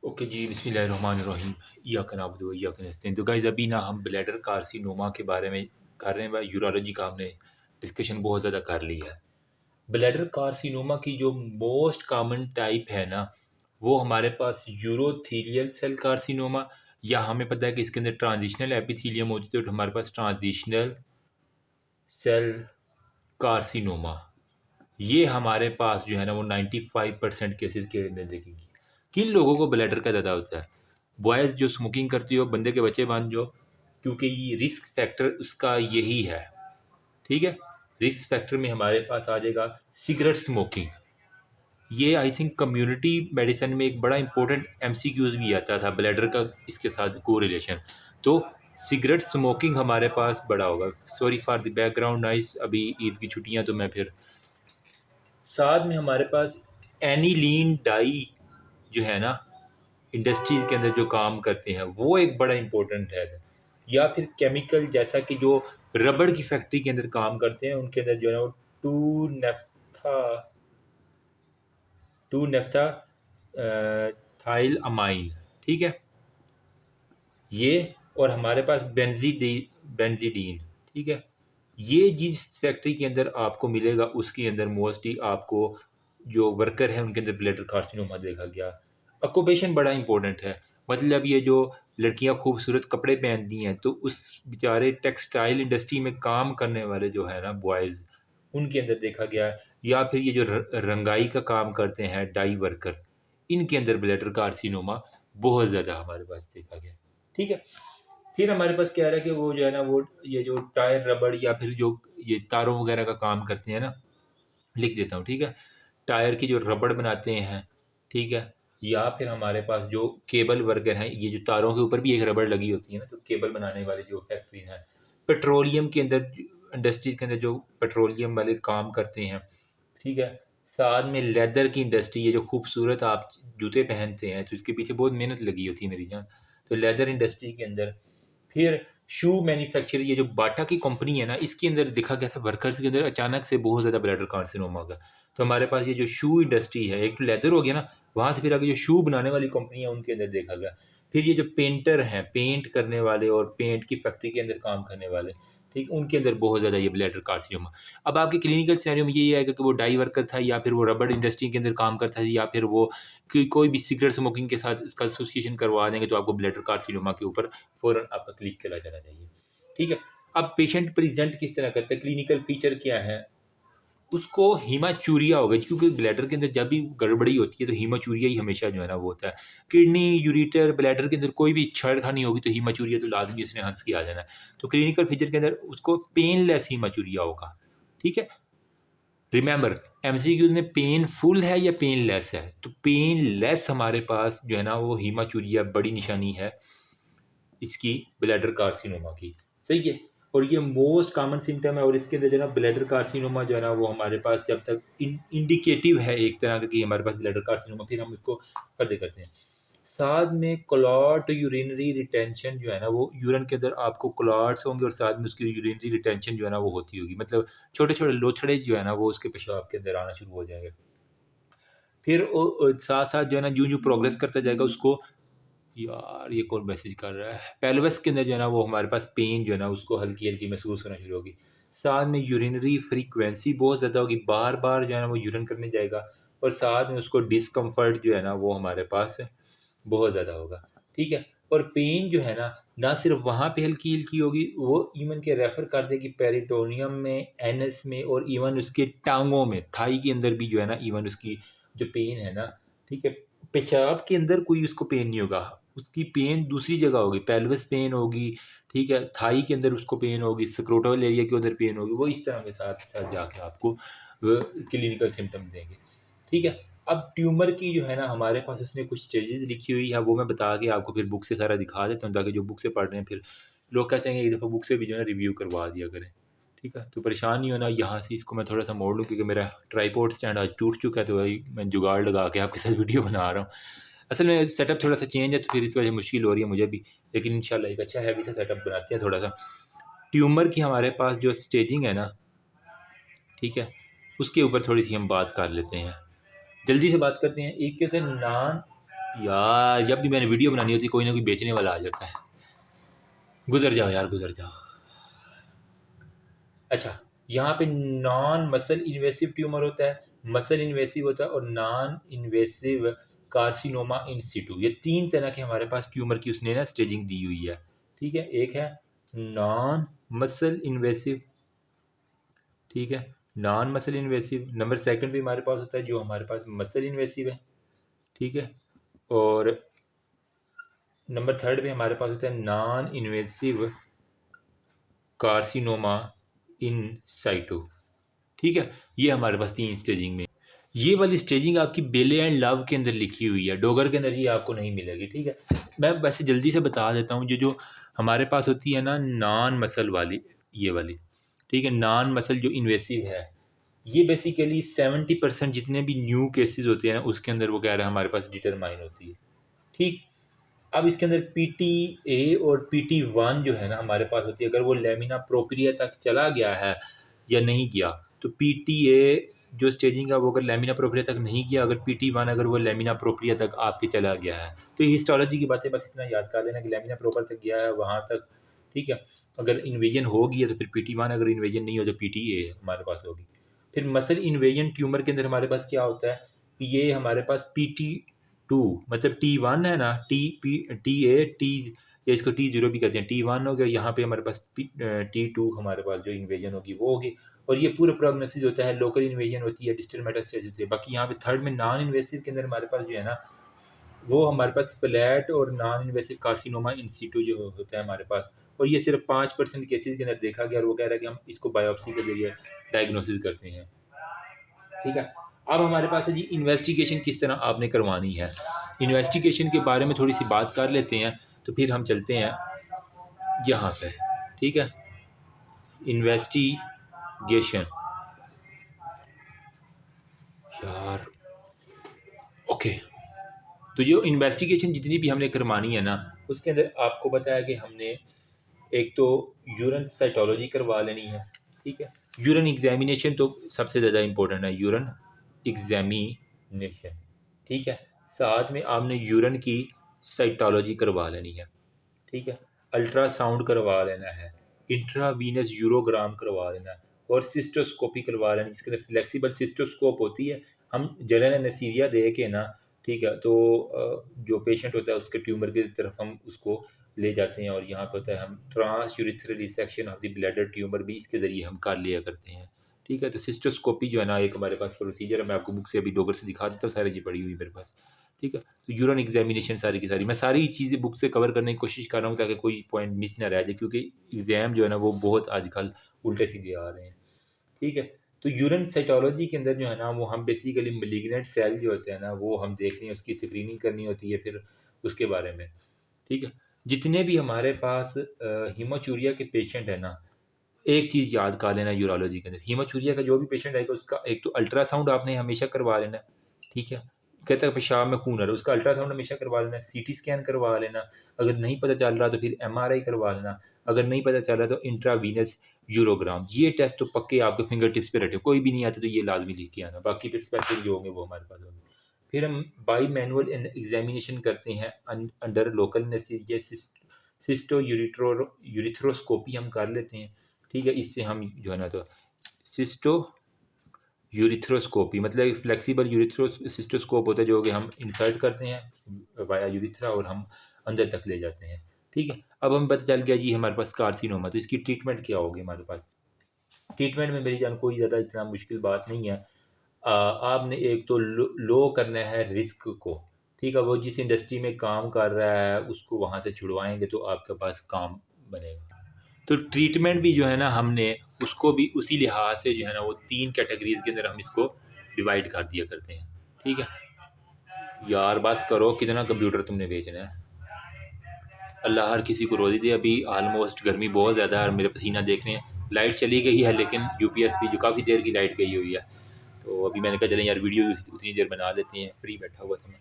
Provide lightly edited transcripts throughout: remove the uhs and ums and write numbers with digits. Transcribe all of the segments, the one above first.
Okay जी, बिस्मिल्लाहिर्रहमानिर्रहीम। इय्याका नअबुदु व इय्याका नस्तईन। तो गाइज़ अभी ना हम ब्लैडर कार्सिनोमा के बारे में कर रहे हैं। यूरोलॉजी का हमने डिस्कशन बहुत ज़्यादा कर ली है। ब्लैडर कार्सिनोमा की जो मोस्ट कॉमन टाइप है ना, वो हमारे पास यूरोथेलियल सेल कार्सिनोमा, या हमें पता है कि इसके अंदर ट्रांजिशनल एपिथेलियम होती है, तो हमारे पास ट्रांजिशनल सेल कार्सिनोमा। ये हमारे पास जो है ना वो 95% केसेस के अंदर देखेंगी। किन लोगों को ब्लैडर का ज़्यादा होता है? बॉयज़ जो स्मोकिंग करती हो, बंदे के बच्चे बन जो, क्योंकि ये रिस्क फैक्टर उसका यही है। ठीक है, रिस्क फैक्टर में हमारे पास आ जाएगा सिगरेट स्मोकिंग। ये आई थिंक कम्युनिटी मेडिसिन में एक बड़ा इंपॉर्टेंट एमसीक्यूज भी आता था ब्लैडर का, इसके साथ को रिलेशन। तो सिगरेट स्मोकिंग हमारे पास बड़ा होगा। Sorry for the background noise, अभी ईद की छुट्टियां, तो मैं फिर साथ में हमारे पास एनिलीन डाई जो है ना, इंडस्ट्रीज़ के अंदर जो काम करते हैं, वो एक बड़ा इम्पोर्टेंट है। या फिर केमिकल, जैसा कि जो रबड़ की फैक्ट्री के अंदर काम करते हैं, उनके अंदर जो है ना वो two naphtha two naphthyl amine. ठीक है, ये और हमारे पास बेंजीडीन। ठीक है, ये जिस फैक्ट्री के अंदर आपको मिलेगा, उसके अंदर मोस्टली आपको जो वर्कर है उनके अंदर ब्लैडर कार्सिनोमा देखा गया। ऑक्यूपेशन बड़ा इंपॉर्टेंट है। मतलब ये जो लड़कियां खूबसूरत कपड़े पहनती हैं, तो उस बेचारे टेक्सटाइल इंडस्ट्री में काम करने वाले जो है ना बॉयज़, उनके अंदर देखा गया। या फिर ये जो रंगाई का काम करते हैं डाई वर्कर, इनके अंदर ब्लैडर कार्सिनोमा बहुत ज़्यादा हमारे पास देखा गया। ठीक है, फिर हमारे पास क्या रहा कि वो जो है ना वो ये जो टायर रबड़ या फिर जो ये तारों वगैरह का काम करते हैं ना, लिख देता हूँ। ठीक है, टायर की जो रबड़ बनाते हैं, ठीक है, या फिर हमारे पास जो केबल वर्कर हैं, ये जो तारों के ऊपर भी एक रबड़ लगी होती है ना, तो केबल बनाने वाले जो फैक्ट्री हैं, पेट्रोलियम के अंदर, इंडस्ट्रीज के अंदर जो पेट्रोलियम वाले काम करते हैं। ठीक है, साथ में लेदर की इंडस्ट्री, ये जो खूबसूरत आप जूते पहनते हैं, तो इसके पीछे बहुत मेहनत लगी होती है मेरी जान। तो लेदर इंडस्ट्री के अंदर, फिर शू मैन्युफैक्चर, ये जो बाटा की कंपनी है ना, इसके अंदर देखा गया था वर्कर्स के अंदर अचानक से बहुत ज़्यादा ब्लैडर कार्सिनोमा का। तो हमारे पास ये जो शू इंडस्ट्री है, एक तो लेदर हो गया ना, वहाँ से फिर आगे जो शू बनाने वाली कंपनी है उनके अंदर देखा गया। फिर ये जो पेंटर हैं, पेंट करने वाले और पेंट की फैक्ट्री के अंदर काम करने वाले, ठीक, उनके अंदर बहुत ज़्यादा ये ब्लैडर कार्सिनोमा। अब आपके क्लिनिकल सिनेरियो में यही आएगा कि वो डाई वर्कर था, या फिर वो रबड़ इंडस्ट्री के अंदर काम करता है, या फिर वो कोई भी सिगरेट स्मोकिंग के साथ इसका एसोसिएशन करवा देंगे, तो आपको ब्लैडर कार्सिनोमा के ऊपर फ़ौरन आपका क्लिक चला जाना चाहिए। ठीक है, अब पेशेंट प्रेजेंट किस तरह करता है, क्लिनिकल फीचर क्या है, उसको हीमाचूरिया होगा, क्योंकि ब्लैडर के अंदर जब भी गड़बड़ी होती है तो हीमाचूरिया ही हमेशा जो है ना वो होता है। किडनी, यूरेटर, ब्लैडर के अंदर कोई भी छेड़खानी होगी तो हीमाचूरिया तो लाजमी इसने हंस के आ जाना है। तो क्लिनिकल फीचर के अंदर उसको पेनलेस हीमाचूरिया होगा। ठीक है, रिमेंबर एमसीक्यूज में पेनफुल है या पेनलेस है, तो पेनलेस हमारे पास जो है ना वो हीमाचूरिया बड़ी निशानी है इसकी ब्लैडर कार्सिनोमा की। सही है, और ये मोस्ट कॉमन सिम्टम है। और इसके अंदर जो है ना ब्लैडर कार्सिनोमा जो है ना वो हमारे पास जब तक इंडिकेटिव है एक तरह का कि हमारे पास ब्लैडर कार्सिनोमा, फिर हम इसको फर्दर करते हैं। साथ में क्लॉट यूरिनरी रिटेंशन जो है ना, वो यूरिन के अंदर आपको क्लॉट्स होंगे और साथ में उसकी यूरिनरी रिटेंशन जो है ना वो होती होगी। मतलब छोटे छोटे लोथड़े जो है ना वो उसके पेशाब के अंदर आना शुरू हो जाएंगे। फिर साथ साथ जो है ना यूं यूं प्रोग्रेस करता जाएगा उसको। यार ये कौन मैसेज कर रहा है, पेल्विस के अंदर जो है ना वो हमारे पास पेन जो है ना उसको हल्की हल्की महसूस होना शुरू होगी। साथ में यूरिनरी फ्रीक्वेंसी बहुत ज़्यादा होगी, बार बार जो है ना वो यूरिन करने जाएगा। और साथ में उसको डिस्कम्फर्ट जो है ना वो हमारे पास बहुत ज़्यादा होगा। ठीक है, और पेन जो है ना सिर्फ वहाँ पे हल्की हल्की होगी, वो इवन के रेफर कर देगी पेरिटोनियम में, एनएस में, और इवन उसके टांगों में, थाई के अंदर भी जो है ना इवन उसकी जो पेन है ना, ठीक है, पेशाब के अंदर कोई उसको पेन नहीं होगा, उसकी पेन दूसरी जगह होगी, पेल्विस पेन होगी। ठीक है, थाई के अंदर उसको पेन होगी, स्क्रोटल एरिया के अंदर पेन होगी। वो इस तरह के साथ साथ जाके आपको क्लिनिकल सिम्टम देंगे। ठीक है, अब ट्यूमर की जो है ना हमारे पास उसने कुछ स्टेजेस लिखी हुई है, वो मैं बता के आपको फिर बुक से सारा दिखा देता हूँ, ताकि जो बुक से पढ़ रहे हैं फिर लोग कहते हैं कि एक दफ़ा बुक से भी जो है रिव्यू करवा दिया करें। ठीक है, तो परेशान नहीं होना। यहाँ से इसको मैं थोड़ा सा मोड़ लूँ, क्योंकि मेरा ट्राईपोड स्टैंड आज टूट चुका है, तो वही मैं जुगाड़ लगा के आपके साथ वीडियो बना रहा हूँ। असल में सेटअप थोड़ा सा चेंज है, तो फिर इस वजह से मुश्किल हो रही है मुझे भी, लेकिन इंशाल्लाह एक अच्छा हैवी सा सेटअप बनाते हैं थोड़ा सा। ट्यूमर की हमारे पास जो स्टेजिंग है ना, ठीक है, उसके ऊपर थोड़ी सी हम बात कर लेते हैं, जल्दी से बात करते हैं। एक कहते हैं नॉन यार जब भी मैंने वीडियो बनानी होती है कोई ना कोई बेचने वाला आ जाता है। गुजर जाओ यार, गुजर जाओ। अच्छा, यहाँ पे नॉन मसल इन्वेसिव ट्यूमर होता है, मसल इन्वेसिव होता है और नॉन इन्वेसिव कार्सिनोमा इन सिटू। ये तीन तरह के हमारे पास ट्यूमर की उसने ना स्टेजिंग दी हुई है। ठीक है, एक है नॉन मसल इन्वेसिव, ठीक है, non muscle invasive. Number second पे हमारे पास होता है जो हमारे पास मसल इन्वेसिव है, ठीक है। और नंबर थर्ड पे हमारे पास होता है non invasive carcinoma in situ, ठीक है। ये हमारे पास तीन स्टेजिंग में। ये वाली स्टेजिंग आपकी बेले एंड लव के अंदर लिखी हुई है, डोगर के अंदर ये आपको नहीं मिलेगी, ठीक है। मैं वैसे जल्दी से बता देता हूँ, जो जो हमारे पास होती है ना नॉन मसल वाली, ये वाली, ठीक है, नॉन मसल जो इन्वेसिव है, ये बेसिकली 70% जितने भी न्यू केसेस होते हैं ना उसके अंदर वो कह रहा है हमारे पास डिटरमाइन होती है, ठीक। अब इसके अंदर PT-A और PT-1 जो है ना हमारे पास होती है, अगर वो लेमिना प्रोप्रिया तक चला गया है या नहीं गया, तो PT-A जो स्टेजिंग है वो अगर लेमिना प्रोप्रिया तक नहीं गया, अगर PT-1 अगर वो लेमिना प्रोप्रिया तक आपके चला गया है, तो हिस्टोलॉजी की बातें बस इतना याद कर लेना कि लेमिना प्रोपर तक गया है वहाँ तक, ठीक है। अगर इन्वेजन हो गई है तो फिर PT-1, अगर इन्वेजन नहीं हो तो PT-A हमारे पास होगी। फिर मसल इन्वेजन ट्यूमर के अंदर हमारे पास क्या होता है, ये हमारे पास PT-2, मतलब T1 है ना, TA या इसको T0 भी कहते हैं, T1 हो गया, यहाँ पे हमारे पास T2 हमारे पास जो इन्वेजन होगी वो होगी। और ये पूरा प्रोग्नोसिस होता है, लोकल इन्वेजन होती है, डिस्टल मेटास्टेसिस होती है। बाकी यहाँ पे थर्ड में नॉन इन्वेसिव के अंदर हमारे पास जो है ना वो हमारे पास फ्लैट और non invasive carcinoma in situ जो होता है हमारे पास, और ये सिर्फ 5% केसेस के अंदर देखा गया, और वो कह रहा है कि हम इसको बायोप्सी के जरिए डायग्नोसिस करते हैं, ठीक है। अब हमारे पास है जी इन्वेस्टिगेशन किस तरह आपने करवानी है। इन्वेस्टिगेशन के बारे में थोड़ी सी बात कर लेते हैं, तो फिर हम चलते हैं यहाँ पे, ठीक है। इन्वेस्टिगेशन यार, ओके। तो जो इन्वेस्टिगेशन जितनी भी हमने करवानी है ना उसके अंदर आपको बताया कि हमने एक तो यूरिन साइटोलॉजी करवा लेनी है, ठीक है। यूरिन एग्जामिनेशन तो सबसे ज़्यादा इंपॉर्टेंट है, यूरिन एग्जामिनेशन, ठीक है। साथ में आपने यूरिन की साइटोलॉजी करवा लेनी है, ठीक है। अल्ट्रासाउंड करवा लेना है, इंट्रावीनस यूरोग्राम करवा लेना है, और सिस्टोस्कोपी करवा लेना, जिसके अंदर फ्लेक्सिबल सिस्टोस्कोप होती है। हम जनरल एनेस्थीसिया दे के ना, ठीक है, तो जो पेशेंट होता है उसके ट्यूमर की तरफ हम उसको ले जाते हैं, और यहाँ पे होता है हम trans urethral resection of the bladder tumour भी इसके ज़रिए हम कर लिया करते हैं, ठीक है। तो सिस्टोस्कोपी जो है ना एक हमारे पास प्रोसीजर है, मैं आपको बुक से अभी डॉक्टर से दिखा देता हूँ, सारी चीज़ पड़ी हुई मेरे पास, ठीक है। तो यूरिन एग्जामिनेशन सारी की सारी मैं सारी चीज़ें बुक से कवर करने की कोशिश कर रहा हूँ ताकि कोई पॉइंट मिस ना रह जाए, क्योंकि एग्ज़ाम जो है ना वो बहुत आजकल उल्टे सीधे आ रहे हैं, ठीक है। तो यूरिन साइटोलॉजी के अंदर जो है ना वो हम बेसिकली मलिग्नेंट सेल जो होते हैं ना वो हम देखनी है, उसकी स्क्रीनिंग करनी होती है फिर उसके बारे में, ठीक है। जितने भी हमारे पास हीमोचूरिया के पेशेंट है ना, एक चीज़ याद कर लेना यूरोलॉजी के अंदर, हीमोचूरिया का जो भी पेशेंट आएगा उसका एक तो अल्ट्रासाउंड आपने हमेशा करवा लेना है, ठीक है। कहता है पेशाब में खून आ रहा है, उसका अल्ट्रासाउंड हमेशा करवा लेना, सीटी स्कैन करवा लेना, अगर नहीं पता चल रहा तो फिर एमआरआई करवा लेना, अगर नहीं पता चल रहा तो इंट्रावीनस यूरोग्राम। ये टेस्ट तो पक्के आपके फिंगर टिप्स पे रखे, कोई भी नहीं आता तो ये लाजमी लिख के आना, बाकी फिर स्पेसिफिक जो होंगे वो हमारे पास होंगे। फिर हम बाई मैनुअल एग्जामिनेशन करते हैं अंडर लोकल एनेस्थीसिया, सिस्टो यूरिथ्रोस्कोपी हम कर लेते हैं, ठीक है। इससे हम जो है ना तो सिस्टो यूरिथ्रोस्कोपी मतलब फ्लेक्सिबल सिस्टोस्कोप होता है जो कि हम इंसर्ट करते हैं वाया यूरिथ्रा और हम अंदर तक ले जाते हैं, ठीक है। अब हम पता चल गया जी हमारे पास कार्सिनोमा, तो इसकी ट्रीटमेंट क्या होगी हमारे पास। ट्रीटमेंट में मेरी जान कोई ज़्यादा इतना मुश्किल बात नहीं है। आपने एक तो लो करना है रिस्क को, ठीक है। वो जिस इंडस्ट्री में काम कर रहा है उसको वहाँ से छुड़वाएंगे तो आपके पास काम बनेगा। तो ट्रीटमेंट भी जो है ना हमने उसको भी उसी लिहाज से जो है ना वो 3 कैटेगरीज के अंदर हम इसको डिवाइड कर दिया करते हैं, ठीक है। यार बस करो, कितना कंप्यूटर तुमने बेचना है, अल्लाह हर किसी को रोज़ी दे। अभी ऑलमोस्ट गर्मी बहुत ज़्यादा है और मेरे पसीना देख रहे हैं। लाइट चली गई है लेकिन यूपीएस भी जो काफ़ी देर की लाइट गई हुई है, तो अभी मैंने कहा चलें यार वीडियो उतनी देर बना लेते हैं, फ्री बैठा हुआ था मैं,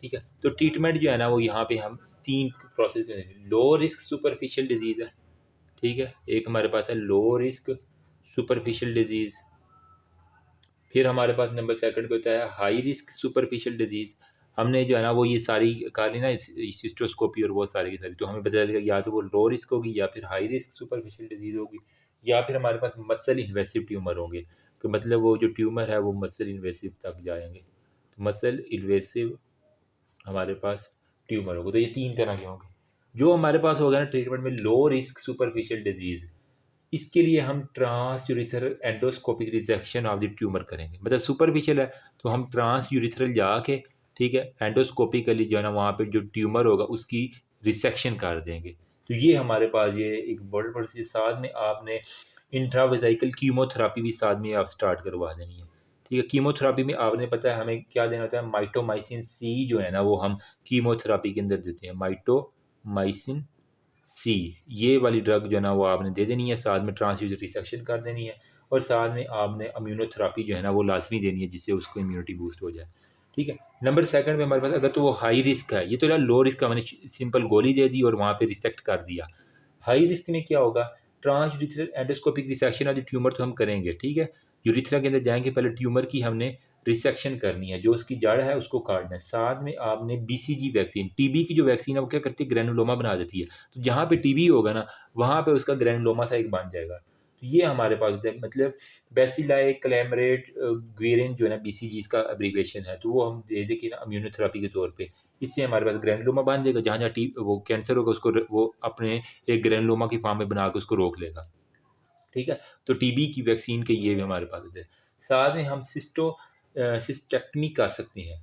ठीक है। तो ट्रीटमेंट जो है ना वो यहाँ पे हम 3 प्रोसेस में, लो रिस्क सुपरफिशियल डिजीज़ है, ठीक है। एक हमारे पास है लो रिस्क सुपरफिशियल डिजीज़, फिर हमारे पास नंबर सेकंड पे होता है हाई रिस्क सुपरफिशियल डिजीज़, हमने जो है ना वो ये सारी कर ली ना सिस्टोस्कोपी और वो सारी की सारी, तो हमें पता चलेगा या तो वो लो रिस्क होगी या फिर हाई रिस्क सुपरफिशियल डिजीज़ होगी, या फिर हमारे पास मसल इन्वेसिव ट्यूमर होंगे, तो मतलब वो जो ट्यूमर है वो मसल इन्वेसिव तक जाएंगे। तो मसल इन्वेसिव हमारे पास ट्यूमर होगा, तो ये 3 तरह के होंगे। जो हमारे पास होगा ना ट्रीटमेंट में लो रिस्क सुपरफिशियल डिजीज़, इसके लिए हम transurethral endoscopic resection of the tumour करेंगे। मतलब सुपरफिशियल है तो हम ट्रांसयूरिथरल जाके, ठीक है, एंडोस्कोपिकली जो है ना वहाँ पे जो ट्यूमर होगा उसकी रिसेक्शन कर देंगे। तो ये हमारे पास ये एक बड़ी सी, साथ में आपने इंट्रावेसाइकल कीमोथेरापी भी साथ में आप स्टार्ट करवा देनी है। ठीक है, कीमोथेरापी में आपने पता है हमें क्या देना होता है, माइटोमाइसिन सी जो है ना वो हम कीमोथेरापी के अंदर देते हैं, माइटोमाइसिन सी, ये वाली ड्रग जो है ना वो आपने दे देनी है, साथ में ट्रांसफ्यूजन रिसेक्शन कर देनी है, और साथ में आपने इम्यूनोथेरापी जो है ना वो लाजमी देनी है जिससे उसको इम्यूनिटी बूस्ट हो जाए। ठीक है, नंबर सेकंड में हमारे पास अगर तो वो हाई रिस्क है, ये तो लो रिस्क का मैंने सिंपल गोली दे दी और वहाँ पे रिसेक्ट कर दिया। हाई रिस्क में क्या होगा, transurethral endoscopic resection of the tumour तो हम करेंगे, ठीक है, यूरिथ्रा के अंदर जाएंगे, पहले ट्यूमर की हमने रिसेक्शन करनी है, जो उसकी जड़ है उसको काटना है, साथ में आपने बीसीजी वैक्सीन, टीबी की जो वैक्सीन है वो क्या करती है, ग्रेनुलोमा बना देती है, तो जहाँ पे टीबी होगा ना वहाँ पे उसका ग्रेनुलोमा सा एक बन जाएगा। तो ये हमारे पास होता है, मतलब बेसिलाई क्लैमरेट ग्वेरिन जो है ना बीसीजी इसका एब्रीविएशन है, तो वो हम दे दें कि ना इम्यूनोथेरापी के तौर पे, इससे हमारे पास ग्रेनुलोमा बन जाएगा, जहाँ जहाँ टी वो कैंसर होगा उसको वो अपने एक ग्रेनुलोमा की फॉर्म में बना के उसको रोक लेगा। ठीक है, तो टीबी की वैक्सीन के ये भी हमारे पास होते हैं। साथ में हम सिस्टेक्टमी कर सकते हैं,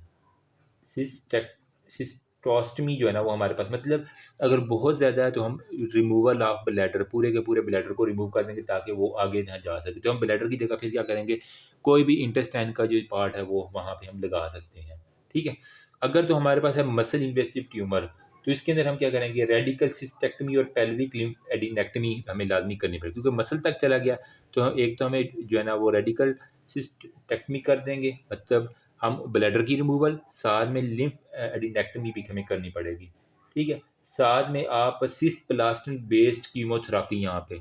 सिस्टोस्टमी जो है ना वो हमारे पास, मतलब अगर बहुत ज़्यादा है तो हम रिमूवल ऑफ ब्लैडर, पूरे के पूरे ब्लैडर को रिमूव कर देंगे ताकि वो आगे ना जा सके, तो हम ब्लैडर की जगह फिर क्या करेंगे, कोई भी इंटेस्टाइन का जो पार्ट है वो वहाँ पे हम लगा सकते हैं। ठीक है, अगर तो हमारे पास है मसल इन्वेसिव ट्यूमर, तो इसके अंदर हम क्या करेंगे, रेडिकल सिस्टेक्टमी और पेल्विक लिम्फ एडिनेक्टमी हमें लाजमी करनी पड़ेगी, क्योंकि मसल तक चला गया तो हम एक तो हमें जो है ना वो रेडिकल सिस्टेक्टमी कर देंगे, मतलब हम ब्लैडर की रिमूवल, साथ में लिम्फ एडिनेक्टमी भी हमें करनी पड़ेगी। ठीक है, साथ में आप सिस्प्लास्टिन बेस्ड कीमोथेरापी, यहाँ पे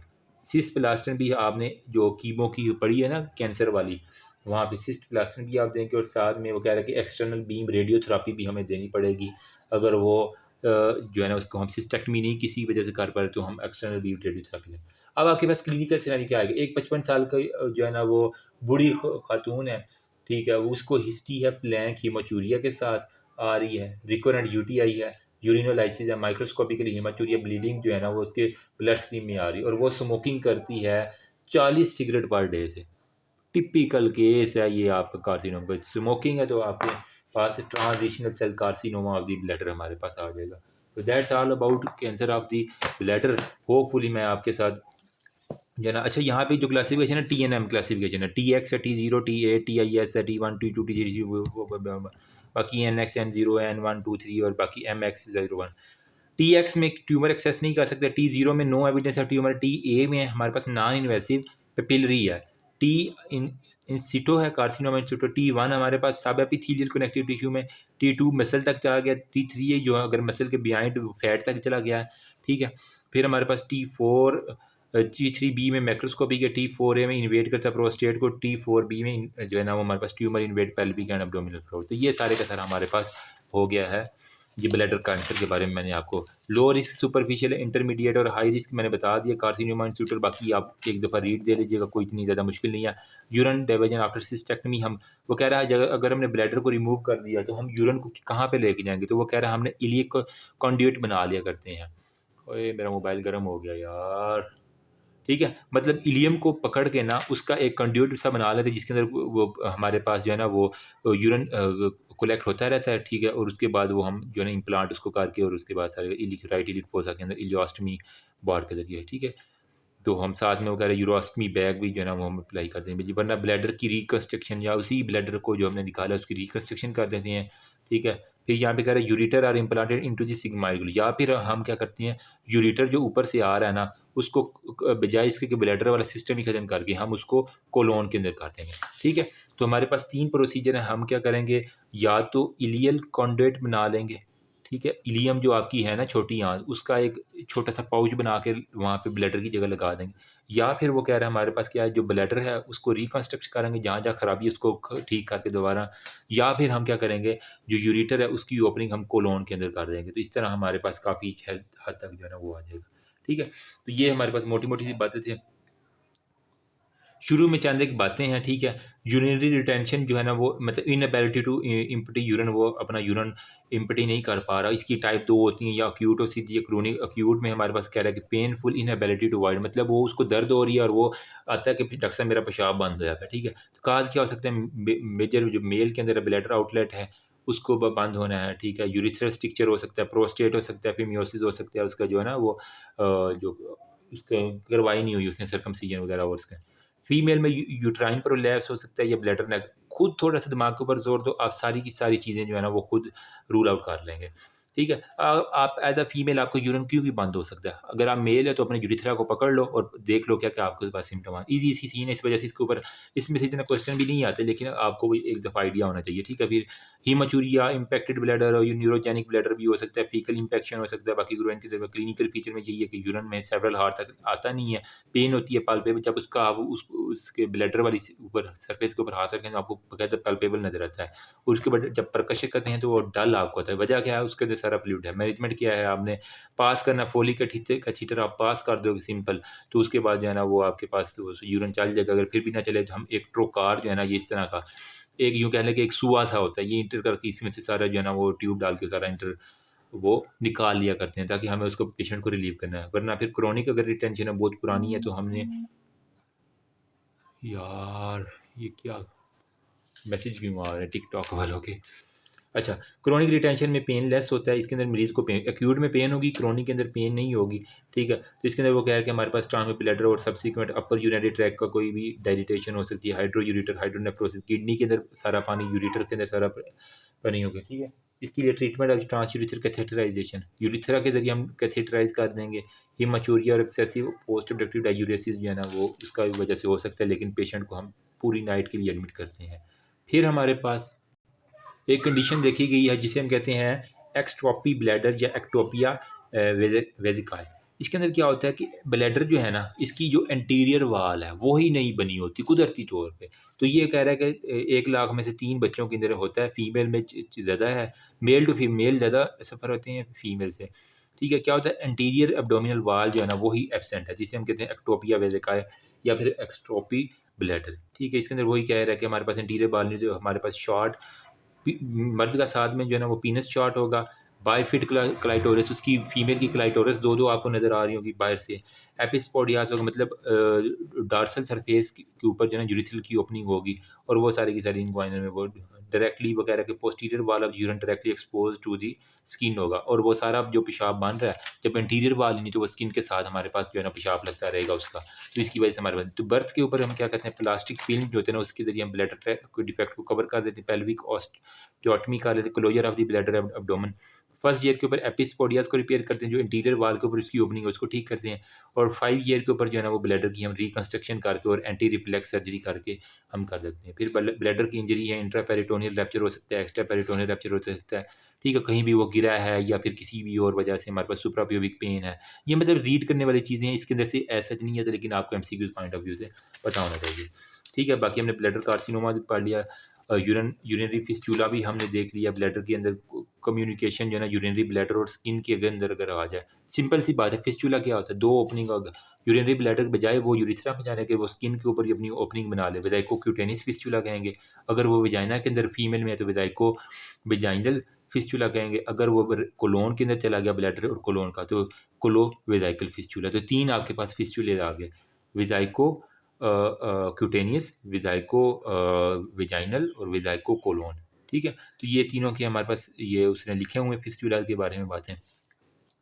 सिस्प्लास्टिन भी आपने जो कीमो की पड़ी है ना कैंसर वाली, वहाँ पे सिस्प्लास्टिन भी आप देंगे, और साथ में वो कह रहे हैं कि एक्सटर्नल बीम रेडियोथेरापी भी हमें देनी पड़ेगी, अगर वो जो है ना उसको हम सिस्टेक्टमी नहीं किसी वजह से कर पा रहे तो हम एक्सटर्नल बीम रेडियोथेरापी दें। अब आपके पास क्लिनिकल सिनेरियो क्या आएगा, एक 55 साल का जो है ना वो बूढ़ी खातून है, ठीक है, वो उसको हिस्ट्री है फ्लैंक हीमोचूरिया के साथ आ रही है, रिकरेंट यूटीआई है, यूरिनोलाइसिस है, माइक्रोस्कोपिकली हीमोचूरिया ब्लीडिंग जो है ना वो उसके ब्लड स्ट्रीम में आ रही है, और वो स्मोकिंग करती है 40 सिगरेट पर डे से। टिपिकल केस है ये आपका कार्सिनोमा का, स्मोकिंग है तो आपके पास transitional cell carcinoma of the bladder हमारे पास आ जाएगा। तो that's all about cancer of the bladder. Hopefully मैं आपके साथ जो है ना, अच्छा यहाँ पे जो क्लासिफिकेशन है TNM क्लासिफिकेशन है, TX है, T0 T8 TIS है, T1 T2 T3, बाकी NX N0 N1 2 3 और बाकी MX01। TX में ट्यूमर एक्सेस नहीं कर सकते, T0 में नो एविडेंस है ट्यूमर, TA में हमारे पास नॉन इन्वेसिव पेपिलरी है, T इन सिटो है कार्सिनोमा इन सिटो, T1 हमारे पास सब एपिथेलियल कनेक्टिव टिश्यू में, T2 मसल तक चला गया, T3 है जो अगर मसल के बिहाइंड फैट तक चला गया है। ठीक है, फिर हमारे पास T4 T3B में मैक्रोस्कोपी के, T4A में इन्वेट करता है प्रोस्टेट को, T4B में जो है ना वो हमारे पास tumour invade pelvic and abdominal floor. तो ये सारे का सारा हमारे पास हो गया है। ये ब्लैडर कैंसर के बारे में मैंने आपको, लो रिस्क सुपरफिशियल इंटरमीडिएट और हाई रिस्क मैंने बता दिया, कार्सिनोमा इंस्टीट्यूट, बाकी आप एक दफ़ा रीड दे लीजिएगा, कोई इतनी ज़्यादा मुश्किल नहीं है। यूरन डिवीजन आफ्टर सिस्टेक्टमी, हम वो कह रहा है अगर हमने ब्लैडर को रिमूव कर दिया तो हम यूरन को कहाँ पे लेके जाएंगे, तो वो कह रहा है हमने इलियक कॉन्ड्यूट बना लिया करते हैं। ओए मेरा मोबाइल गर्म हो गया यार। ठीक है, मतलब इलियम को पकड़ के ना उसका एक कंड्यूट सा बना लेते हैं जिसके अंदर वो हमारे पास जो है ना वो यूरिन कलेक्ट होता रहता है। ठीक है, और उसके बाद वो हम जो है ना इम्प्लांट उसको करके और उसके बाद सारे राइट इलिक फोसा के अंदर इलियोस्टमी बार के जरिए। ठीक है, तो हम साथ में वो कह रहे हैं यूरोस्टमी बैग भी जो है ना वो हम अप्लाई कर देंगे जी, वरना ब्लैडर की रिकन्स्ट्रक्शन या उसी ब्लैडर को जो हमने निकाला उसकी रिकन्स्ट्रक्शन कर देते हैं। ठीक है, फिर यहाँ पे कह रहे हैं ureter are implanted into the sigmoid, या फिर हम क्या करते हैं, यूरिटर जो ऊपर से आ रहा है ना उसको बजाय इसके कि ब्लैडर वाला सिस्टम ही खत्म करके हम उसको कोलोन के अंदर कर देंगे। ठीक है, तो हमारे पास 3 प्रोसीजर हैं, हम क्या करेंगे, या तो इलियल कॉन्ड्यूट बना लेंगे, ठीक है, इलियम जो आपकी है ना छोटी आंत, उसका एक छोटा सा पाउच बना के वहाँ पे ब्लैडर की जगह लगा देंगे। या फिर वो कह रहा है हमारे पास क्या है, जो ब्लैडर है उसको रिकंस्ट्रक्ट करेंगे, जहाँ जहाँ खराबी है उसको ठीक करके दोबारा। या फिर हम क्या करेंगे, जो यूरेटर है उसकी ओपनिंग हम कोलोन के अंदर कर देंगे। तो इस तरह हमारे पास काफ़ी हद तक जो है ना वो आ जाएगा। ठीक है, तो ये हमारे पास मोटी मोटी सी बातें थी। शुरू में चंद एक बातें हैं, ठीक है। यूरिनरी रिटेंशन जो है ना वो मतलब इनएबिलिटी टू इम्पटी यूरिन, वो अपना यूरिन इम्पटी नहीं कर पा रहा। इसकी टाइप 2 होती हैं, या अक्यूट होती है, क्रोनिक। अक्यूट में हमारे पास कह रहा है कि पेनफुल इनएबिलिटी टू वाइड, मतलब वो उसको दर्द हो रही है और वो आता है कि डॉक्टर साहब मेरा पेशाब बंद हो जाता है। ठीक है, तो काज क्या हो सकता है, मेजर जो मेल के अंदर ब्लैडर आउटलेट है उसको बंद होना है। ठीक है, यूरिथ्रल स्ट्रक्चर हो सकता है, प्रोस्टेट हो सकता है, फिमियोसिस हो सकता है, उसका जो है ना वो जो उसका करवाई नहीं हुई उसने सर्कमसीजन वगैरह, और उसका फीमेल में यूट्राइन प्रोलैप्स हो सकता है, या ब्लैडर नेक। खुद थोड़ा सा दिमाग के ऊपर जोर दो, आप सारी की सारी चीज़ें जो है ना वो खुद रूल आउट कर लेंगे। ठीक है, आप एज अ फीमेल आपको यूरिन क्यों भी बंद हो सकता है। अगर आप मेल है तो अपने यूरिथ्रा को पकड़ लो और देख लो क्या क्या आपके पास सिम्टम आ। ईजी सी सीन है, इस वजह से इसके ऊपर इसमें से इतना क्वेश्चन भी नहीं आते, लेकिन आपको भी एक दफ़ा आइडिया होना चाहिए। ठीक है, फिर हीमाचूरिया, इम्पैक्टेड ब्लैडर और न्यूरोजेनिक ब्लैडर भी हो सकता है, फीकल इन्फेक्शन हो सकता है। बाकी ग्रोइन की क्लिनिकल फीचर में यही है कि यूरिन में सेवरल हार्ट तक आता नहीं है, पेन होती है पाल्पेबल। जब उसका आप उसके ब्लैडर वाली ऊपर सरफेस के ऊपर हाथ रखें तो आपको बकायदा पाल्पेबल नजर आता है। और उसके बाद जब परकश करते हैं तो वो डल आपको होता है। वजह क्या है, उसके अंदर सारा फ्लूइड है। मैनेजमेंट क्या है, आपने पास करना, फोलिक कैथीटर आप पास कर दोगे सिंपल, तो उसके बाद जो है ना वो आपके पास यूरिन चल जाएगा। अगर फिर भी ना चले तो हम एक ट्रोकार जो है ना, ये इस तरह का एक यूँ कह लें कि एक सुआ सा होता है, ये इंटर करके इसमें से सारा जो है ना वो ट्यूब डाल के सारा इंटर वो निकाल लिया करते हैं, ताकि हमें उसको पेशेंट को रिलीव करना है। वरना फिर क्रोनिक अगर रिटेंशन है बहुत पुरानी है तो हमने यार ये क्या मैसेज क्यों आ रहे हैं टिकटॉक वालों के। अच्छा, क्रोनिक रिटेंशन में पेन लेस होता है, इसके अंदर मरीज को पेन, एक्यूट में पेन होगी, क्रोनिक के अंदर पेन नहीं होगी। ठीक है, तो इसके अंदर वो कह रहा है कि हमारे पास ट्रांस ब्लैडर और सब्सिक्वेंट अपर यूरिनरी ट्रैक का कोई भी डायलिटेशन हो सकती है, हाइड्रोयूरेटर, हाइड्रोनेफ्रोसिस, किडनी के अंदर सारा पानी, यूरेटर के अंदर सारा पानी होगा। ठीक है, इसके लिए ट्रीटमेंट है ट्रांस यूरेथर कैथेटराइजेशन, यूरिथ्रा के जरिए हम कैथेटराइज कर देंगे। हिमाचूरिया और एक्सेसिव पोस्ट ऑब्डक्टिव डायूरेसिस जो है ना वो उसका वजह से हो सकता है, लेकिन पेशेंट को हम पूरी नाइट के लिए एडमिट करते हैं। फिर हमारे पास एक कंडीशन देखी गई है जिसे हम कहते हैं एक्सट्रोपी ब्लैडर या एक्टोपिया वेजिकाई। इसके अंदर क्या होता है कि ब्लैडर जो है ना, इसकी जो एंटीरियर वाल है वो ही नहीं बनी होती कुदरती तौर पे। तो ये कह रहा है कि 1 लाख में से 3 बच्चों के अंदर होता है, फीमेल में ज़्यादा है, मेल टू फीमेल ज़्यादा सफ़र होते हैं फीमेल से। ठीक है, क्या होता है, एंटीरियर एब्डोमिनल वाल जो है ना वही एब्सेंट है, जिसे हम कहते हैं एक्टोपिया वेजिकाई या फिर एक्सट्रोपी ब्लैडर। ठीक है, इसके अंदर वही कह रहा है कि हमारे पास एंटीरियर वाल नहीं, जो हमारे पास शॉर्ट मर्द का साथ में जो है ना वो पीनस शॉर्ट होगा। बाइफिट क्लाइटोरिस, उसकी फीमेल की क्लाइटोरिस दो दो आपको नज़र आ रही होगी बाहर से। एपिस्पोडियास होगा, मतलब डार्सल सरफेस के ऊपर जो है ना यूरिथ्रल की ओपनिंग होगी, और वो सारी की सारी इंग्वाइनल में वो डायरेक्टली वगैरह के posterior wall of urine directly expose to the skin होगा, और वो सारा जो पेशाब बन रहा है जब एंटीरियर वाल ही नहीं तो वो स्किन के साथ हमारे पास जो है ना पेशाब लगता रहेगा उसका। तो इसकी वजह से हमारे पास तो बर्थ के ऊपर हम क्या कहते हैं, प्लास्टिक फिल्म जो होते हैं ना उसके जरिए हम ब्लैडर को डिफेक्ट को कवर कर देते हैं। पेल्विक ऑस्टियोटमी कर लेते हैं, closure of the bladder abdomen. First year के ऊपर एपिस्पोडियास को रिपेयर करते हैं, जो इंटीरियर वाल के ऊपर उसकी ओपनिंग है उसको ठीक करते हैं। और 5 ईयर के ऊपर जो है ना वो ब्लैडर की हम रिकंस्ट्रक्शन करके और एंटी रिफ्लेक्स सर्जरी करके हम कर देते हैं। फिर ब्लैडर की इंजरी है, इंट्रा पेरिटोनियल रैप्चर हो सकता है, एक्स्ट्रा पेरिटोनियल रैप्चर हो सकता है। ठीक है, कहीं भी वो गिरा है या फिर किसी भी और वजह से हमारे पास सुप्राप्यूबिक पेन है, ये मतलब रीड करने वाली चीज़ें हैं, इसके अंदर से ऐसा नहीं है, लेकिन आपको एमसीक्यू पॉइंट ऑफ व्यू से पता होना चाहिए। ठीक है, बाकी हमने ब्लैडर कार्सिनोमा भी पढ़ लिया, यूरिनरी फिस्टूला भी हमने देख लिया। ब्लैडर के अंदर कम्युनिकेशन जो है ना यूरिनरी ब्लैडर और स्किन के अंदर अगर आ जाए, सिंपल सी बात है। फिस्टूला क्या होता है, दो ओपनिंग होगा, यूरिनरी ब्लैडर के बजाय वो यूरिथ्रा में जाने के वो स्किन के ऊपर ही अपनी ओपनिंग बना ले, विजाइको क्यूटेनिस फिस्टूला कहेंगे। अगर वो विजाइना के अंदर फीमेल में है तो विजाइको विजाइनल फिस्टूला कहेंगे। अगर वो कोलोन के अंदर चला गया ब्लैडर और कोलोन का तो कोलो विजाइकल फिस्टूला। तो 3 आपके पास फिस्टूले आ गए, विजाइको क्यूटेनियस, विजाइको विजाइनल और विजाइको कोलोन। ठीक है, तो ये तीनों के हमारे पास ये उसने लिखे हुए फिस्टूला के बारे में बातें।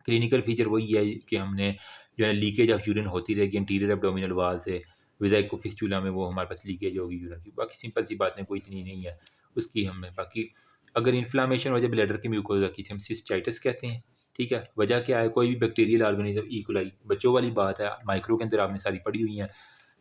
क्लिनिकल फीचर वही है कि हमने जो है लीकेज ऑफ यूरिन होती रहेगी इंटीरियर एब्डोमिनल वाल से, विजाइको फिस्टूला में वो हमारे पास लीकेज होगी यूरिन की। बाकी सिंपल सी बातें, कोई इतनी नहीं है उसकी हमें। बाकी अगर इन्फ्लामेशन हो जाए ब्लैडर की म्यूकोजा की, हम सिस्टाइटिस कहते हैं। ठीक है, वजह क्या है, कोई भी बैक्टीरियल ऑर्गेनिज्म, इकोलाई, बच्चों वाली बात है, माइक्रो के अंदर आपने सारी पढ़ी हुई है।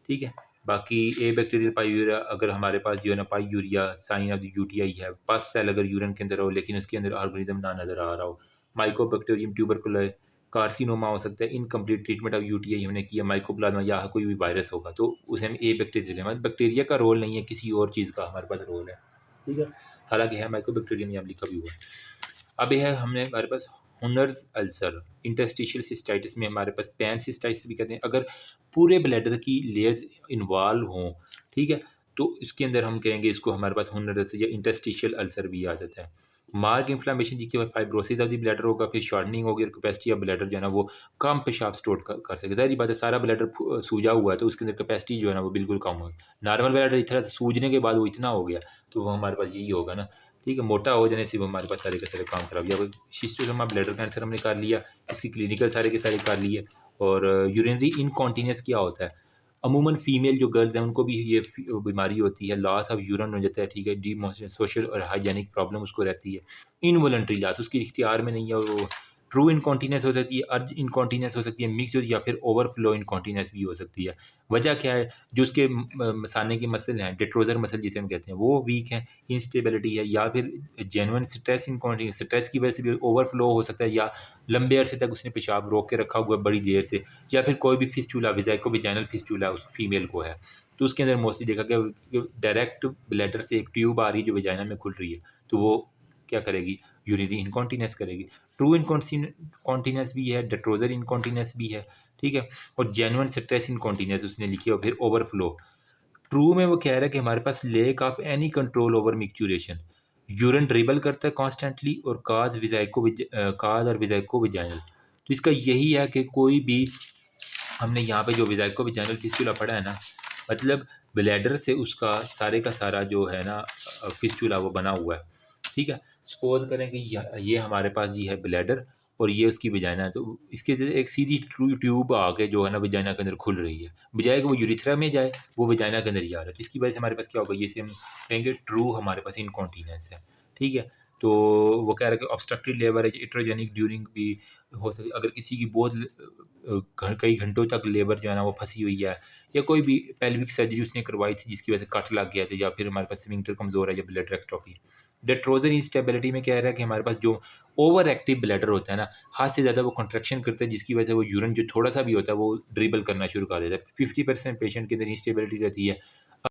ठीक है, बाकी ए बैक्टीरियल पायूरिया, अगर हमारे पास जो है ना पायूरिया साइन ऑफ यूटीआई है, पस सेल अगर यूरिन के अंदर हो लेकिन उसके अंदर ऑर्गेनिज्म ना नज़र आ रहा हो, माइकोबैक्टीरियम ट्यूबरकुलोसिस, कार्सिनोमा हो सकता है, इनकम्प्लीट ट्रीटमेंट ऑफ यूटीआई हमने किया, माइकोप्लाज्मा या कोई भी वायरस होगा तो उसे हम ए बैक्टीरिया हमारे बैक्टीरिया का रोल नहीं है, किसी और चीज़ का हमारे पास रोल है, ठीक है। हालांकि है माइकोबैक्टीरियम यहाँ लिखा भी हुआ है। अब है हमारे पास हुनर्स अल्सर, इंटरस्टिशियल सिस्टाइटिस में हमारे पास पैन सिस्टाइटिस भी कहते हैं। अगर पूरे ब्लैडर की लेयर्स इन्वॉल्व हों, ठीक है, तो इसके अंदर हम कहेंगे इसको हमारे पास हुनर अल्सर या इंटरस्टिशियल अल्सर भी आ जाता है। मार्क इन्फ्लामेशन जिसके बाद फाइब्रोसिस ऑफ द ब्लैडर होगा, फिर शॉर्टनिंग होगी और कैपेसिटी ऑफ ब्लैडर जो है ना वो कम पेशाब स्टोर कर सके। ज़ाहिर बात है सारा ब्लैडर सूजा हुआ है तो उसके अंदर कैपेसिटी जो है ना वो बिल्कुल कम होगी। नॉर्मल ब्लैडर इतना सूजने के बाद वो इतना हो गया तो वो हमारे पास यही होगा ना, ठीक है। मोटा हो जाने से वो हमारे पास सारे के सारे काम खराब, या कोई शिस्टोसोमा ब्लैडर कैंसर हमने कर लिया, इसकी क्लिनिकल सारे के सारे कर लिए। और यूरिनरी इनकॉन्टीनेंस क्या होता है, अमूमन फीमेल जो गर्ल्स हैं उनको भी ये बीमारी होती है, लॉस ऑफ यूरिन हो जाता है, ठीक है, डी सोशल और हाइजेनिक प्रॉब्लम उसको रहती है। इनवॉलंटरी लॉस उसकी इख्तियार में नहीं है, वो ट्रू इनकॉन्टीनेंस हो सकती है, अर्ज इनकॉन्टीनेंस हो सकती है, मिक्स या फिर ओवरफ्लो इनकॉन्टीनेंस भी हो सकती है। वजह क्या है, जो उसके मसाने के मसल हैं, डेट्रोजर मसल जिसे हम कहते हैं वो वीक हैं, इंस्टेबिलिटी है, या फिर जेन्युइन स्ट्रेस इनकॉन्टीनेंस, स्ट्रेस की वजह से भी ओवरफ्लो हो सकता है, या लंबे अरसे तक उसने पेशाब रोक के रखा हुआ है बड़ी देर से, या फिर कोई भी फिस्टूला विजाइको विजाइनल फिस्टूला उस फीमेल को है तो उसके अंदर मोस्टली देखा गया डायरेक्ट ब्लैडर से एक ट्यूब आ रही है जो विजाइना में खुल रही है, तो वो क्या करेगी, यूरिनरी इनकॉन्टीनेंस करेगी। ट्रू इनकॉन्टीनेंस भी है, डेट्रोजर इनकॉन्टीनेंस भी है, ठीक है, और जेन्युइन स्ट्रेस इनकॉन्टीनेंस उसने लिखी है, और फिर ओवरफ्लो। ट्रू में वो कह रहा है कि हमारे पास lack of any control over micturition, urine dribble करता है कॉन्स्टेंटली, और काज और विजाइको विजाइनल, तो इसका यही है कि कोई भी हमने यहाँ पे जो विजाइको विजाइनल फिस्टुला पढ़ा है ना, मतलब ब्लैडर से उसका सारे का सारा जो है ना फिस्टुला वो बना हुआ है, ठीक है। सपोज करें कि ये हमारे पास जी है ब्लैडर और ये उसकी विजाइना है, तो इसके एक सीधी ट्यूब आके जो है ना विजाइना के अंदर खुल रही है, बजाय कि वो यूरिथ्रा में जाए वो विजाइना के अंदर ही आ रहा है, तो इसकी वजह से हमारे पास क्या होगा, ये से हम कहेंगे ट्रू हमारे पास इनकॉन्टीनेंस है, ठीक है। तो वो कह रहा है कि ऑब्स्ट्रक्टिव लेबर है, इट्रोजेनिक ड्यूरिंग भी हो सकती, अगर किसी की बहुत कई घंटों तक लेबर जो है ना वो फंसी हुई है, या कोई भी पेल्विक सर्जरी उसने करवाई थी जिसकी वजह से कट लग गया था, या फिर हमारे पास स्फिंक्टर कमज़ोर है या ब्लैडर एक्स्ट्रोफी। डेट्रोजर इंस्टेबिलिटी में कह रहा है कि हमारे पास जो ओवर एक्टिव ब्लैडर होता है ना, हाथ से ज़्यादा वो कंट्रैक्शन करता है जिसकी वजह से वो यूरिन जो थोड़ा सा भी होता है वो ड्रिबल करना शुरू कर देता है। 50% पेशेंट के अंदर इंस्टेबिलिटी रहती है,